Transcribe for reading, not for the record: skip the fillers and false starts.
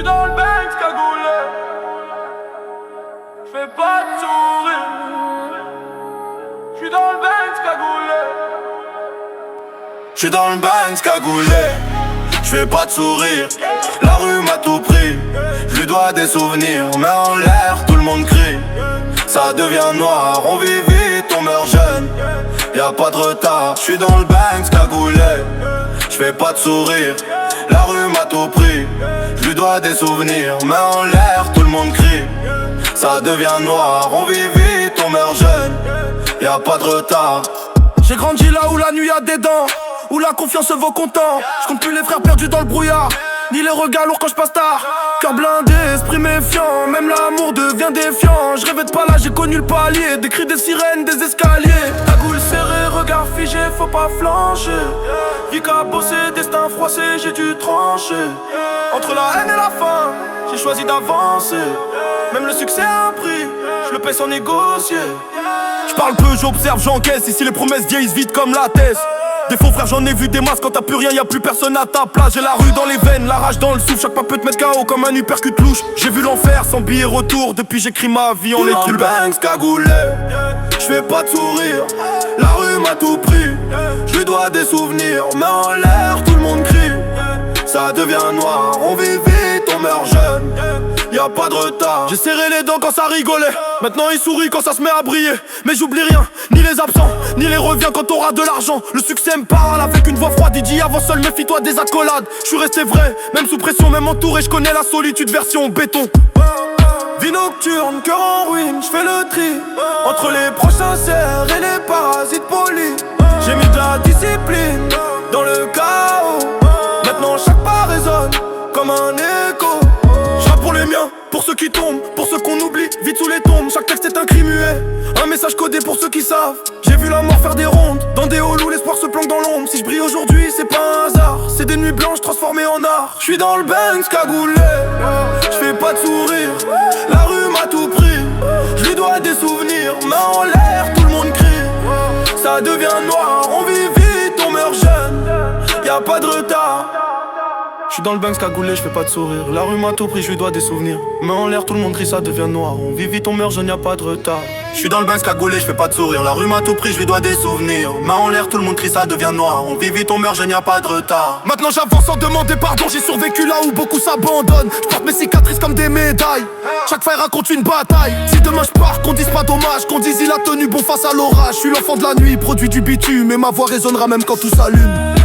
dans le Banks cagoulé, j'fais pas de sourire. J'suis dans le Banks cagoulé. J'suis dans le Banks cagoulé, j'fais pas de sourire. La rue m'a tout pris, j'lui dois des souvenirs. Mais en l'air, tout le monde crie. Ça devient noir, on vit vite, on meurt jeune. Y'a pas de retard, j'suis dans le Banks cagoulé, j'fais pas de sourire. La rue m'a tout pris, j'lui dois des souvenirs. Mais en l'air, tout le monde crie. Ça devient noir, on vit vite, on meurt jeune. Y'a pas de retard. J'ai grandi là où la nuit a des dents, où la confiance vaut content. J'compte plus les frères perdus dans le brouillard, ni les regards lourds quand j'passe tard. Cœur blindé, esprit méfiant, même l'amour devient défiant. Je rêvais de pas là, j'ai connu le palier, des cris, des sirènes, des escaliers. La goule serrée, regard figé, faut pas flancher. Vie qu'à bosser, destin froissé, j'ai dû trancher. Entre la haine et la faim, j'ai choisi d'avancer. Même le succès a un prix, je le paie sans négocier. J'parle peu, j'observe, j'encaisse. Ici les promesses vieillissent vite comme la thèse. Des faux frères, j'en ai vu des masses. Quand t'as plus rien, y'a plus personne à ta place. J'ai la rue dans les veines, la rage dans le souffle. Chaque pas peut te mettre KO comme un uppercut louche. J'ai vu l'enfer sans billet retour. Depuis j'écris ma vie en Dans le Banks cagoulé, j'fais pas de sourire. La rue m'a tout pris, j'lui dois des souvenirs. Mais en l'air, tout le monde crie. Ça devient noir, on vit vite, on meurt jeune. Y'a pas de retard. J'ai serré les dents quand ça rigolait. Maintenant il sourit quand ça se met à briller. Mais j'oublie rien, ni les absents, ni les reviens quand t'auras de l'argent. Le succès me parle avec une voix froide. Il dit avant seul, méfie-toi des accolades. J'suis resté vrai, même sous pression, même entouré. J'connais la solitude version béton. Vie nocturne, cœur en ruine, j'fais le tri entre les proches sincères et les parasites polis. J'ai mis de la discipline dans le chaos. Maintenant chaque pas résonne comme un écho. J'rappe pour les miens, pour ceux qui tombent, pour ceux qu'on oublie, vite sous les tombes. Chaque texte est un cri muet, un message codé pour ceux qui savent. J'ai vu la mort faire des rondes, dans des halls où l'espoir se planque dans l'ombre. Si je brille aujourd'hui, c'est pas un hasard, c'est des nuits blanches transformées en art. J'suis dans le Banks cagoulé, j'fais pas de sourire. La rue m'a tout pris, j'lui dois des souvenirs. Main en l'air, tout le monde crie. Ça devient noir, on vit vite, on meurt jeune. Y'a pas de retard. J'suis dans le Banks cagoulé, j'fais pas de sourire. La rue m'a tout pris, j'lui dois des souvenirs. Main en l'air, tout le monde crie, ça devient noir. On vit vite, on meurt jeune, y'a pas de retard. J'suis dans le Banks cagoulé, j'fais pas de sourire. La rue m'a tout pris, j'lui dois des souvenirs. Main en l'air, tout le monde crie, ça devient noir. On vit vite, on meurt jeune, y'a pas de retard. Maintenant j'avance sans demander pardon. J'ai survécu là où beaucoup s'abandonnent. J'porte mes cicatrices comme des médailles. Chaque faille raconte une bataille. Si demain j'pars, qu'on dise pas dommage, qu'on dise il a tenu bon face à l'orage. J'suis l'enfant de la nuit, produit du bitume. Et ma voix résonnera même quand tout s'allume.